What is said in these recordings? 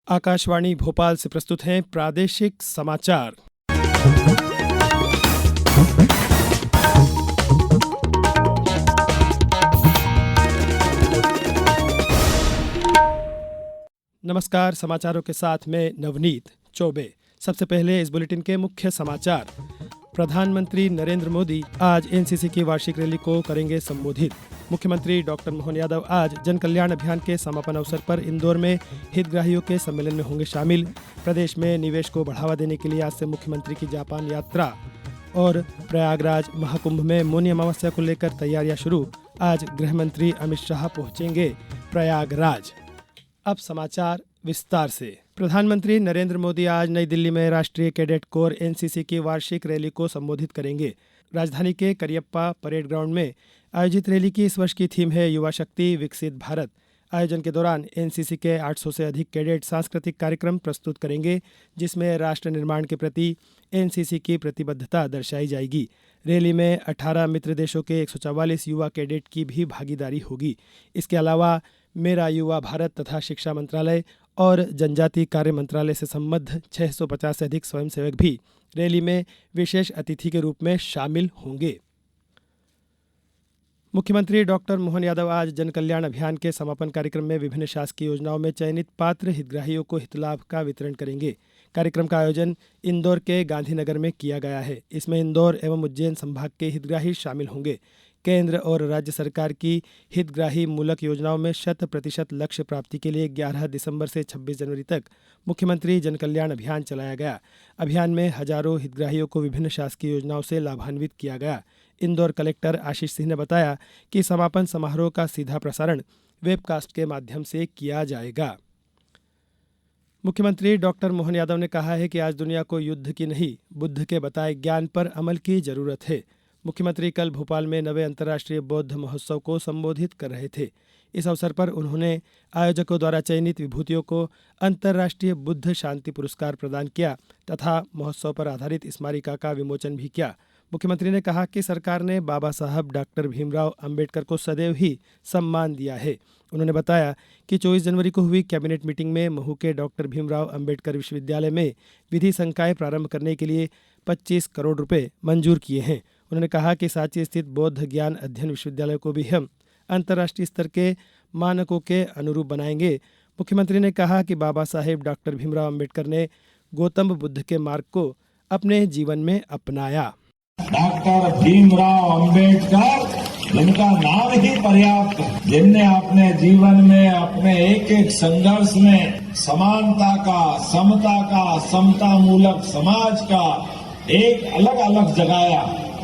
आकाशवाणी भोपाल से प्रस्तुत हैं प्रादेशिक समाचार। नमस्कार, समाचारों के साथ मैं नवनीत चौबे। सबसे पहले इस बुलेटिन के मुख्य समाचार। प्रधानमंत्री नरेंद्र मोदी आज एनसीसी की वार्षिक रैली को करेंगे संबोधित। मुख्यमंत्री डॉक्टर मोहन यादव आज जन कल्याण अभियान के समापन अवसर पर इंदौर में हितग्राहियों के सम्मेलन में होंगे शामिल। प्रदेश में निवेश को बढ़ावा देने के लिए आज से मुख्यमंत्री की जापान यात्रा। और प्रयागराज महाकुंभ में मौनी अमावस्या को लेकर तैयारियां शुरू। आज गृह मंत्री अमित शाह पहुंचेंगे प्रयागराज। अब समाचार विस्तार से। प्रधानमंत्री नरेंद्र मोदी आज नई दिल्ली में राष्ट्रीय कैडेट कोर एनसीसी की वार्षिक रैली को संबोधित करेंगे। राजधानी के करियप्पा परेड ग्राउंड में आयोजित रैली की इस वर्ष की थीम है युवा शक्ति विकसित भारत। आयोजन के दौरान एनसीसी के 800 से अधिक कैडेट सांस्कृतिक कार्यक्रम प्रस्तुत करेंगे, जिसमें राष्ट्र निर्माण के प्रति एनसीसी की प्रतिबद्धता दर्शाई जाएगी। रैली में 18 मित्र देशों के 144 युवा कैडेट की भी भागीदारी होगी। इसके अलावा मेरा युवा भारत तथा शिक्षा मंत्रालय और जनजातीय कार्य मंत्रालय से संबद्ध 650 से अधिक स्वयंसेवक भी रैली में विशेष अतिथि के रूप में शामिल होंगे। मुख्यमंत्री डॉक्टर मोहन यादव आज जन कल्याण अभियान के समापन कार्यक्रम में विभिन्न शासकीय योजनाओं में चयनित पात्र हितग्राहियों को हितलाभ का वितरण करेंगे। कार्यक्रम का आयोजन इंदौर के गांधीनगर में किया गया है। इसमें इंदौर एवं उज्जैन संभाग के हितग्राही शामिल होंगे। केंद्र और राज्य सरकार की हितग्राही मूलक योजनाओं में 100% लक्ष्य प्राप्ति के लिए 11 दिसंबर से 26 जनवरी तक मुख्यमंत्री जन कल्याण अभियान चलाया गया। अभियान में हजारों हितग्राहियों को विभिन्न शासकीय योजनाओं से लाभान्वित किया गया। इंदौर कलेक्टर आशीष सिंह ने बताया कि समापन समारोह का सीधा प्रसारण वेबकास्ट के माध्यम से किया जाएगा। मुख्यमंत्री डॉक्टर मोहन यादव ने कहा है कि आज दुनिया को युद्ध की नहीं, बुद्ध के बताए ज्ञान पर अमल की जरूरत है। मुख्यमंत्री कल भोपाल में 9वें अंतर्राष्ट्रीय बौद्ध महोत्सव को संबोधित कर रहे थे। इस अवसर पर उन्होंने आयोजकों द्वारा चयनित विभूतियों को अंतर्राष्ट्रीय बुद्ध शांति पुरस्कार प्रदान किया तथा महोत्सव पर आधारित स्मारिका का विमोचन भी किया। मुख्यमंत्री ने कहा कि सरकार ने बाबा साहब डॉक्टर भीमराव अंबेडकर को सदैव ही सम्मान दिया है। उन्होंने बताया कि 24 जनवरी को हुई कैबिनेट मीटिंग में महू के डॉक्टर भीमराव अंबेडकर विश्वविद्यालय में विधि संकाय प्रारंभ करने के लिए 25 करोड़ रुपए मंजूर किए हैं। उन्होंने कहा कि सांची स्थित बौद्ध ज्ञान अध्ययन विश्वविद्यालय को भी हम अंतर्राष्ट्रीय स्तर के मानकों के अनुरूप बनाएंगे। मुख्यमंत्री ने कहा कि बाबा साहेब डॉक्टर भीमराव अंबेडकर ने गौतम बुद्ध के मार्ग को अपने जीवन में अपनाया। डॉक्टर भीमराव अंबेडकर, जिनका नाम ही पर्याप्त है, जिनने अपने जीवन में अपने एक एक संघर्ष में समानता का, समता का, समता मूलक समाज का एक अलग अलग जगाया।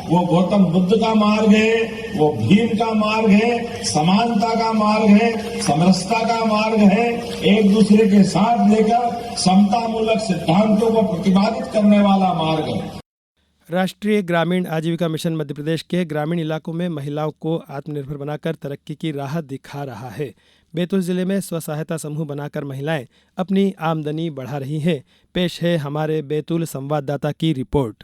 वो गौतम बुद्ध का मार्ग है, वो भीम का मार्ग है, समानता का मार्ग है, समरसता का मार्ग है, एक दूसरे के साथ लेकर समता मूलक सिद्धांतों को प्रतिपादित करने वाला मार्ग है। राष्ट्रीय ग्रामीण आजीविका मिशन मध्य प्रदेश के ग्रामीण इलाकों में महिलाओं को आत्मनिर्भर बनाकर तरक्की की राह दिखा रहा है। बैतूल जिले में स्व सहायता समूह बनाकर महिलाएं अपनी आमदनी बढ़ा रही हैं। पेश है हमारे बैतूल संवाददाता की रिपोर्ट।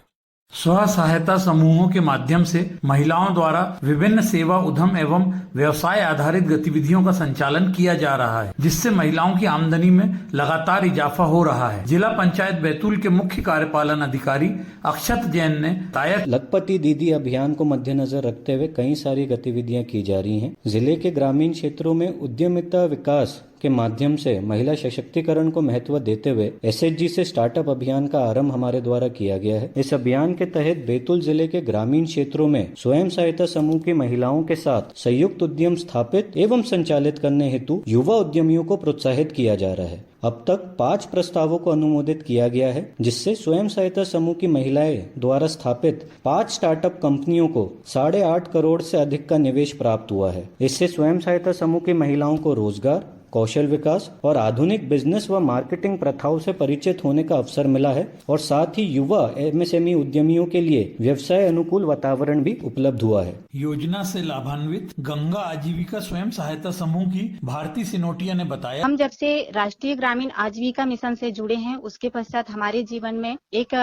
स्व सहायता समूहों के माध्यम से महिलाओं द्वारा विभिन्न सेवा उद्यम एवं व्यवसाय आधारित गतिविधियों का संचालन किया जा रहा है, जिससे महिलाओं की आमदनी में लगातार इजाफा हो रहा है। जिला पंचायत बैतूल के मुख्य कार्यपालन अधिकारी अक्षत जैन ने बताया, लखपति दीदी अभियान को मद्देनजर रखते हुए कई सारी गतिविधियां की जा रही हैं। जिले के ग्रामीण क्षेत्रों में उद्यमिता विकास के माध्यम से महिला सशक्तिकरण को महत्व देते हुए एसएचजी से स्टार्टअप अभियान का आरंभ हमारे द्वारा किया गया है। इस अभियान के तहत बैतूल जिले के ग्रामीण क्षेत्रों में स्वयं सहायता समूह की महिलाओं के साथ संयुक्त उद्यम स्थापित एवं संचालित करने हेतु युवा उद्यमियों को प्रोत्साहित किया जा रहा है। अब तक 5 प्रस्तावों को अनुमोदित किया गया है, जिससे स्वयं सहायता समूह की महिलाएं द्वारा स्थापित 5 स्टार्टअप कंपनियों को 8.5 करोड़ से अधिक का निवेश प्राप्त हुआ है। इससे स्वयं सहायता समूह की महिलाओं को रोजगार, कौशल विकास और आधुनिक बिजनेस व मार्केटिंग प्रथाओं से परिचित होने का अवसर मिला है और साथ ही युवा एमएसएमई उद्यमियों के लिए व्यवसाय अनुकूल वातावरण भी उपलब्ध हुआ है। योजना से लाभान्वित गंगा आजीविका स्वयं सहायता समूह की भारती सिनोटिया ने बताया, हम जब से राष्ट्रीय ग्रामीण आजीविका मिशन से जुड़े हैं, उसके पश्चात हमारे जीवन में एक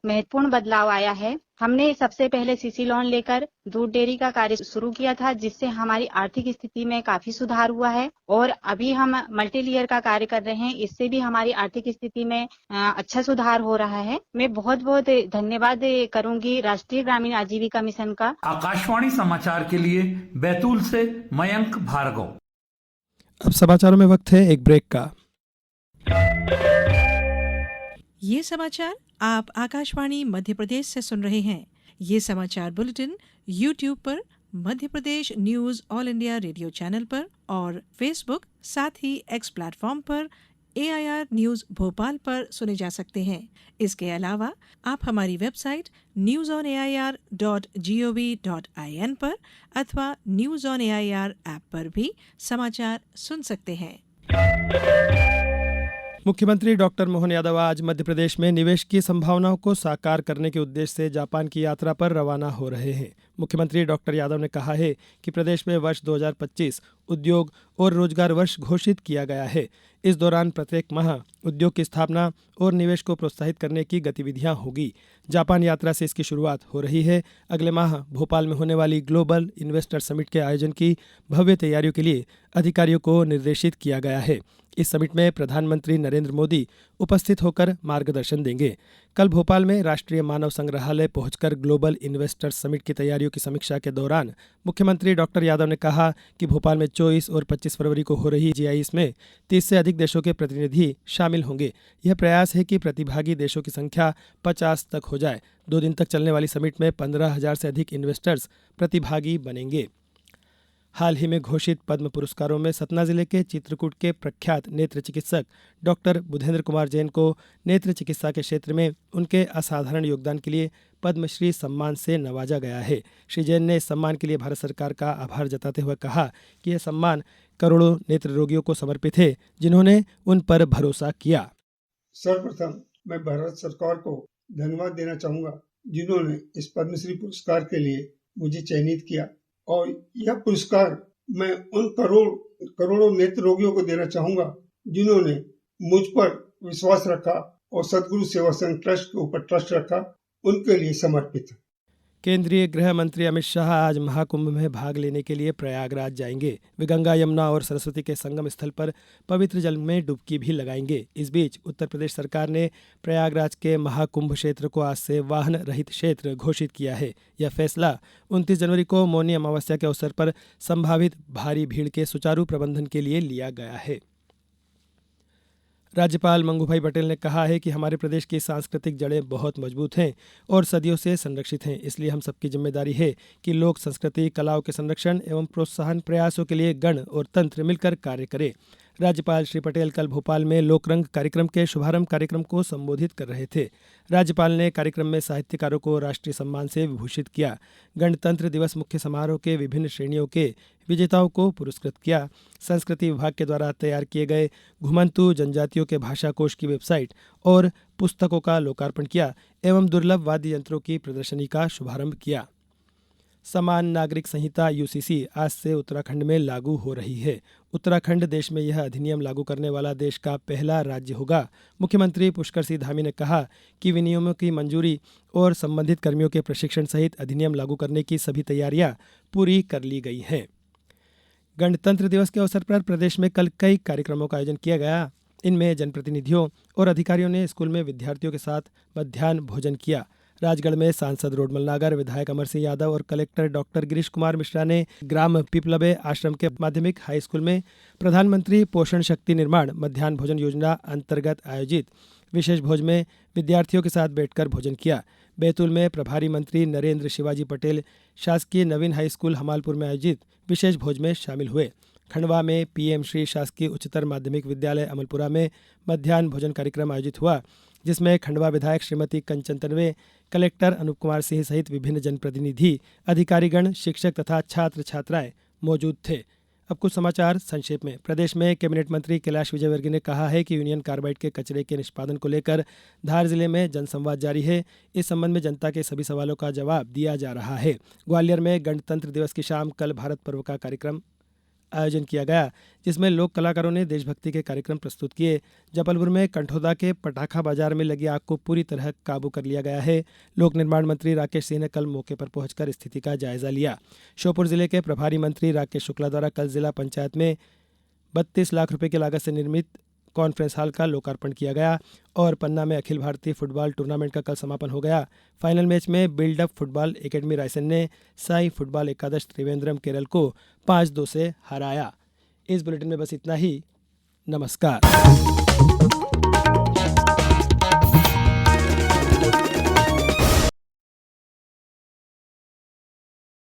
महत्वपूर्ण बदलाव आया है। हमने सबसे पहले सीसी लोन लेकर दूध डेयरी का कार्य शुरू किया था, जिससे हमारी आर्थिक स्थिति में काफी सुधार हुआ है और अभी हम मल्टी लेयर का कार्य कर रहे हैं। इससे भी हमारी आर्थिक स्थिति में अच्छा सुधार हो रहा है। मैं बहुत बहुत धन्यवाद करूंगी राष्ट्रीय ग्रामीण आजीविका मिशन का। आकाशवाणी समाचार के लिए बैतूल से मयंक भार्गव। अब समाचारों में वक्त है एक ब्रेक का। ये समाचार आप आकाशवाणी मध्य प्रदेश से सुन रहे हैं। ये समाचार बुलेटिन YouTube पर, Madhya Pradesh news all India radio channel पर और फेसबुक साथ ही X प्लेटफॉर्म पर AIR न्यूज भोपाल पर सुने जा सकते हैं। इसके अलावा आप हमारी वेबसाइट newsonair.gov.in पर अथवा न्यूज ऑन AIR ऐप पर भी समाचार सुन सकते हैं। मुख्यमंत्री डॉक्टर मोहन यादव आज मध्य प्रदेश में निवेश की संभावनाओं को साकार करने के उद्देश्य से जापान की यात्रा पर रवाना हो रहे हैं। मुख्यमंत्री डॉक्टर यादव ने कहा है कि प्रदेश में वर्ष 2025 उद्योग और रोजगार वर्ष घोषित किया गया है। इस दौरान प्रत्येक माह उद्योग की स्थापना और निवेश को प्रोत्साहित करने की गतिविधियां होगी। जापान यात्रा से इसकी शुरुआत हो रही है। अगले माह भोपाल में होने वाली ग्लोबल इन्वेस्टर समिट के आयोजन की भव्य तैयारियों के लिए अधिकारियों को निर्देशित किया गया है। इस समिट में प्रधानमंत्री नरेंद्र मोदी उपस्थित होकर मार्गदर्शन देंगे। कल भोपाल में राष्ट्रीय मानव संग्रहालय पहुंचकर ग्लोबल इन्वेस्टर समिट की तैयारियों की समीक्षा के दौरान मुख्यमंत्री डॉक्टर यादव ने कहा कि भोपाल में 24 और 25 फरवरी को हो रही GIS में 30 से अधिक देशों के प्रतिनिधि शामिल होंगे। यह प्रयास है कि प्रतिभागी देशों की संख्या 50 तक हो जाए। 2 दिन तक चलने वाली समिट में 15,000 से अधिक इन्वेस्टर्स प्रतिभागी बनेंगे। हाल ही में घोषित पद्म पुरस्कारों में सतना जिले के चित्रकूट के प्रख्यात नेत्र चिकित्सक डॉक्टर बुधेंद्र कुमार जैन को नेत्र चिकित्सा के क्षेत्र में उनके असाधारण योगदान के लिए पद्मश्री सम्मान से नवाजा गया है। श्री जैन ने इस सम्मान के लिए भारत सरकार का आभार जताते हुए कहा कि यह सम्मान करोड़ों नेत्र रोगियों को समर्पित है, जिन्होंने उन पर भरोसा किया। सर्वप्रथम मैं भारत सरकार को धन्यवाद देना चाहूँगा, जिन्होंने इस पद्मश्री पुरस्कार के लिए मुझे चयनित किया और यह पुरस्कार मैं उन करोड़ों नेत्र रोगियों को देना चाहूँगा, जिन्होंने मुझ पर विश्वास रखा और सदगुरु सेवा संघ ट्रस्ट के ऊपर ट्रस्ट रखा, उनके लिए समर्पित है। केंद्रीय गृह मंत्री अमित शाह आज महाकुंभ में भाग लेने के लिए प्रयागराज जाएंगे। वे गंगा, यमुना और सरस्वती के संगम स्थल पर पवित्र जल में डुबकी भी लगाएंगे। इस बीच उत्तर प्रदेश सरकार ने प्रयागराज के महाकुंभ क्षेत्र को आज से वाहन रहित क्षेत्र घोषित किया है। यह फैसला 29 जनवरी को मौनी अमावस्या के अवसर पर संभावित भारी भीड़ के सुचारू प्रबंधन के लिए लिया गया है। राज्यपाल मंगूभाई पटेल ने कहा है कि हमारे प्रदेश की सांस्कृतिक जड़ें बहुत मजबूत हैं और सदियों से संरक्षित हैं। इसलिए हम सबकी जिम्मेदारी है कि लोक संस्कृति, कलाओं के संरक्षण एवं प्रोत्साहन प्रयासों के लिए गण और तंत्र मिलकर कार्य करें। राज्यपाल श्री पटेल कल भोपाल में लोकरंग कार्यक्रम के शुभारंभ कार्यक्रम को संबोधित कर रहे थे। राज्यपाल ने कार्यक्रम में साहित्यकारों को राष्ट्रीय सम्मान से विभूषित किया। गणतंत्र दिवस मुख्य समारोह के विभिन्न श्रेणियों के विजेताओं को पुरस्कृत किया। संस्कृति विभाग के द्वारा तैयार किए गए घुमंतु जनजातियों के भाषा कोश की वेबसाइट और पुस्तकों का लोकार्पण किया एवं दुर्लभ वाद्य यंत्रों की प्रदर्शनी का शुभारंभ किया। समान नागरिक संहिता UCC आज से उत्तराखंड में लागू हो रही है। उत्तराखंड देश में यह अधिनियम लागू करने वाला देश का पहला राज्य होगा। मुख्यमंत्री पुष्कर सिंह धामी ने कहा कि विनियमों की मंजूरी और संबंधित कर्मियों के प्रशिक्षण सहित अधिनियम लागू करने की सभी तैयारियां पूरी कर ली गई हैं। गणतंत्र दिवस के अवसर पर प्रदेश में कल कई कार्यक्रमों का आयोजन किया गया। इनमें जनप्रतिनिधियों और अधिकारियों ने स्कूल में विद्यार्थियों के साथ मध्याह्न भोजन किया। राजगढ़ में सांसद रोडमल नागर, विधायक अमर सिंह यादव और कलेक्टर डॉक्टर गिरीश कुमार मिश्रा ने ग्राम पिपलबे आश्रम के माध्यमिक हाई स्कूल में प्रधानमंत्री पोषण शक्ति निर्माण मध्याह्न भोजन योजना अंतर्गत आयोजित विशेष भोज में विद्यार्थियों के साथ बैठकर भोजन किया। बैतूल में प्रभारी मंत्री नरेंद्र शिवाजी पटेल शासकीय नवीन हाई स्कूल हमालपुर में आयोजित विशेष भोज में शामिल हुए। खंडवा में PM श्री शासकीय उच्चतर माध्यमिक विद्यालय अमलपुरा में मध्याह्न भोजन कार्यक्रम आयोजित हुआ, जिसमें खंडवा विधायक श्रीमती कंचन तन्वे, कलेक्टर अनूप कुमार सिंह सहित विभिन्न जनप्रतिनिधि, अधिकारीगण, शिक्षक तथा छात्र छात्राएं मौजूद थे। अब कुछ समाचार संक्षेप में। प्रदेश में कैबिनेट मंत्री कैलाश विजयवर्गीय ने कहा है कि यूनियन कार्बाइड के कचरे के निष्पादन को लेकर धार जिले में जनसंवाद जारी है। इस संबंध में जनता के सभी सवालों का जवाब दिया जा रहा है। ग्वालियर में गणतंत्र दिवस की शाम कल भारत पर्व का कार्यक्रम आयोजन किया गया, जिसमें लोक कलाकारों ने देशभक्ति के कार्यक्रम प्रस्तुत किए। जबलपुर में कंठौदा के पटाखा बाजार में लगी आग को पूरी तरह काबू कर लिया गया है। लोक निर्माण मंत्री राकेश सिंह ने कल मौके पर पहुंचकर स्थिति का जायजा लिया। श्योपुर जिले के प्रभारी मंत्री राकेश शुक्ला द्वारा कल जिला पंचायत में 32 लाख रुपए की लागत से निर्मित कॉन्फ्रेंस हॉल का लोकार्पण किया गया और पन्ना में अखिल भारतीय फुटबॉल टूर्नामेंट का कल समापन हो गया। फाइनल मैच में बिल्डअप फुटबॉल एकेडमी रायसेन ने साई फुटबॉल एकादश त्रिवेंद्रम केरल को 5-2 से हराया। इस बुलेटिन में बस इतना ही। नमस्कार।